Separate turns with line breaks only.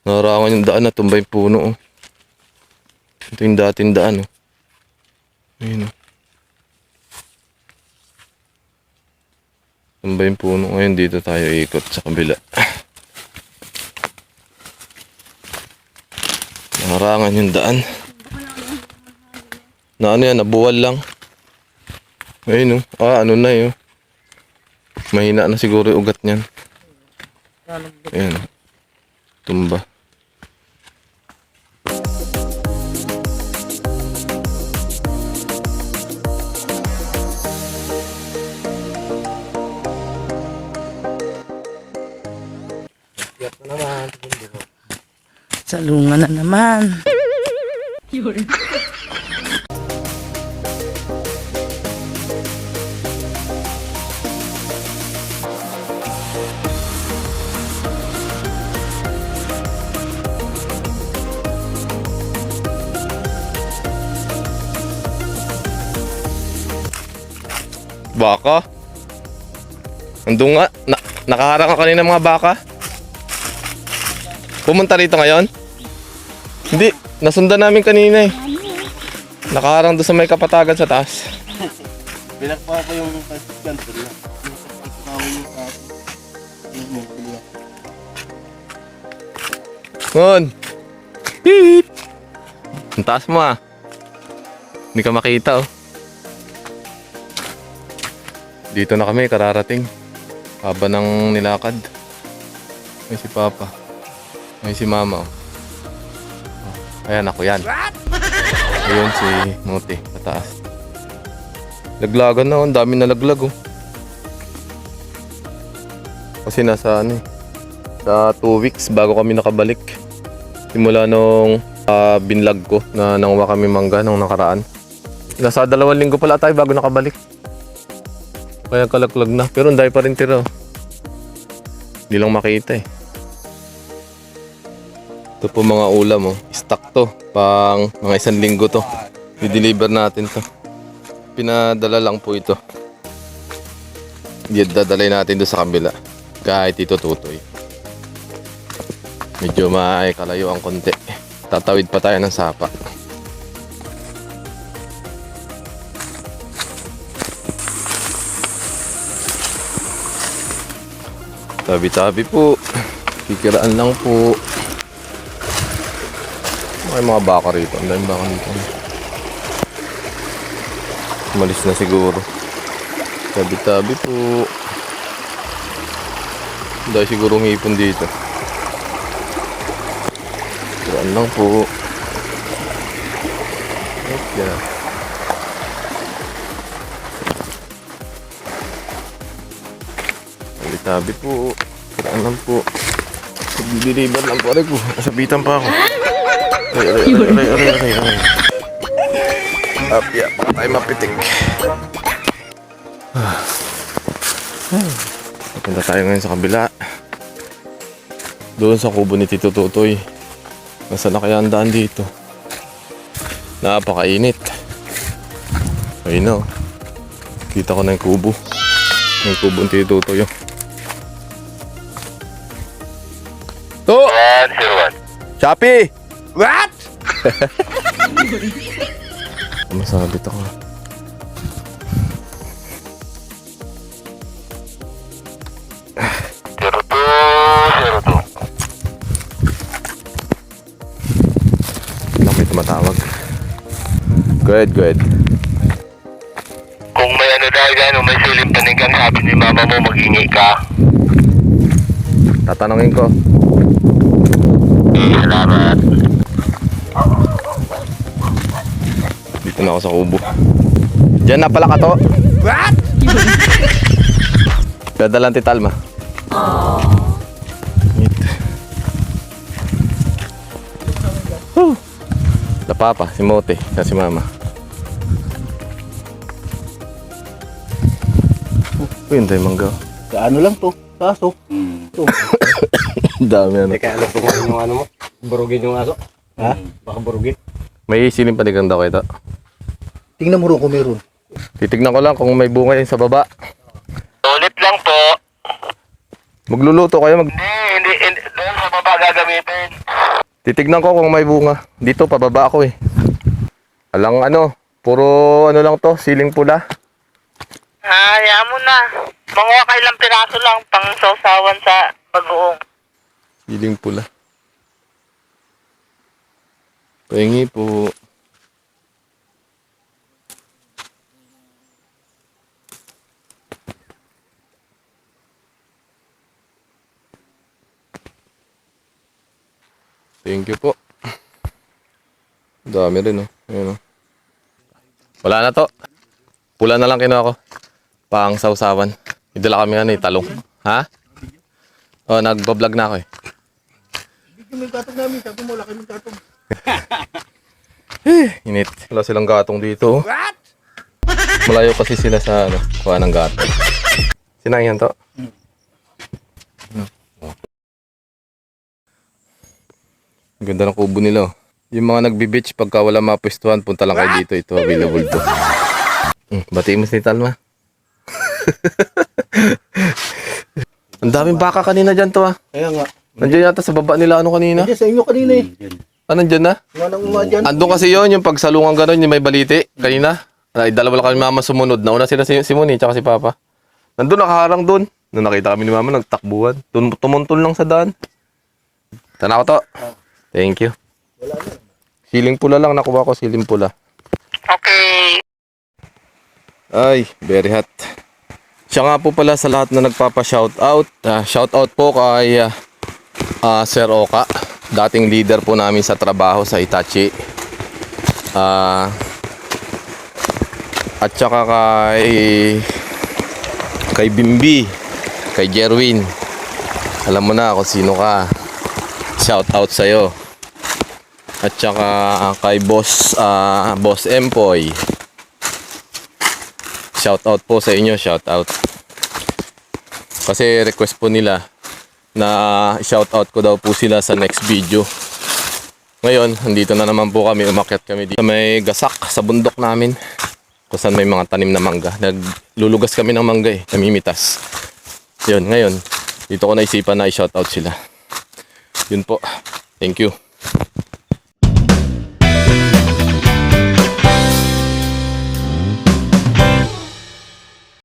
Nararangan yung daan na tumbay puno. Oh. Ito yung dating daan. Oh. Ayun. Oh. Tumbay yung puno. Ngayon dito tayo ikot sa kabila. Nararangan yung daan. Na ano yan, nabuwal lang. Ayun. Oh. Ano na yun. Mahina na siguro yung ugat niyan. Ayun. Tumba.
Salungan na naman.
Baka? Andun nga. Nakaharang ka kanina mga baka? Pumunta rito ngayon? Hindi. Nasundan namin kanina eh. Nakaharang doon sa may kapatagan sa taas.
Pinakpa ko yung ganito na.
Ngon! Beep! Ang taas mo ah. Hindi ka makita oh. Dito na kami, kararating. Haba ng nilakad. May si Papa. May si Mama. Oh. Ayan ako yan. Ayun si Muti, pataas. Laglagan na, ang dami na laglag oh. Kasi nasa ano eh. Sa 2 weeks bago kami nakabalik. Simula nung binlag ko na nanguha kami mangga nung nakaraan. Nasa 2 linggo pala tayo bago nakabalik. Kaya kalaglag na. Pero hindi pa rin tira. Hindi lang makita eh. Ito po mga ulam oh. Stock to. Pang mga 1 linggo to. I-deliver natin to. Pinadala lang po ito. Dadalay natin doon sa kabila. Kahit ito tutoy. Medyo may kalayo ang konti. Tatawid pa tayo ng sapa. Tabi-tabi po. Kikiraan lang po. May mga baka rito. Ang daming baka dito. Umalis na siguro. Tabi-tabi po. Dahil siguro ngipon dito. Kikiraan lang po. Okay. Tabi po. Kiraan lang po. Deliver lang po. Aray ko. Nasabitan pa ako. Aray. Apya. Baka tayo mapitik. Punta tayo ngayon sa kabila. Doon sa kubo ni Tito Tutoy. Nasaan na kaya ang daan dito? Napakainit. Ayun na. Kita ko na yung kubo. Yung kubo ni Tito Tutoy. To! 101. Shopee! What? Masabit ako. Lang may tumatawag. Good.
Kung may ano dahil gano'n, may silim panigang sabi ni mama mo, mag-ingi ka.
Tatanungin ko.
Salamat.
Dito na ako sa kubo. Diyan na pala ka to. What? Dadalan ti Talma. La Papa, si Mote, at si Mama. Yun tayo mangga.
Ano lang to? Kaso. To.
Dami ano.
Teka, alam ko kung yung ano mo. Burugin yung aso. Ha? Baka burugin.
May siling panigang daw ito.
Tingnan mo rin kung meron.
Titignan ko lang kung may bunga yun sa baba.
Ulit lang po.
Magluluto kayo
Hindi. Doon sa baba gagamitin.
Titignan ko kung may bunga. Dito, pababa ako eh. Alang ano, puro ano lang to, siling pula.
Hayaan mo na. Manguha ka ilang piraso lang pang sausawan sa pag-uong.
Siling pula. Pahingi po. Thank you po. Dami rin, oh. Ayan, oh. Wala na to. Pula na lang kinuha ko. Pang sausawan. Idala kami ano, talong. Ha? Oh, nagbablog na ako eh.
Yung gatong namin, sabi mo, laki ng gatong.
Init. Wala silang gatong dito.
What?
Malayo kasi sila sa ano, kuha ng gatong. Sinangyan to. Ang ganda ng kubo nila, oh. Yung mga nagbi-beach, pagka wala mapwestuhan, punta lang kayo dito. Ito, available to. Batiin mo si Talma. Ang daming baka kanina dyan to, ah.
Kaya nga.
Nandiyan yata sa baba nila ano kanina.
Hindi, sa inyo kanina eh.
Ah, nandiyan na?
Nga nang umadyan.
Andun kasi yon yung pagsalungan gano'n, yung may baliti kanina. Ay, dalawa lang kami mama sumunod. Nauna sila si Moni, tsaka si Papa. Nandun, nakaharang dun. Nung nakita kami ni Mama, nagtakbuhan. Tumuntol lang sa daan. Tana ko to. Thank you. Siling pula lang nakuha ko, siling pula.
Okay.
Ay, very hot. Siya nga po pala sa lahat na nagpapa-shoutout. Shoutout po kay Sir Oka, dating leader po namin sa trabaho sa Itachi. At saka kay Bimbi, kay Jerwin. Alam mo na kung sino ka. Shoutout sa'yo. At saka kay Boss Empoy. Shoutout po sa inyo, shoutout. Kasi request po nila na shoutout ko daw po sila sa next video. Ngayon, andito na naman po kami, umakyat kami dito. May gasak sa bundok namin. Kung saan may mga tanim na mangga. Naglulugas kami ng mangga eh, namimitas. Yun, ngayon, dito ko naisipan na i-shoutout sila. Yun po. Thank you.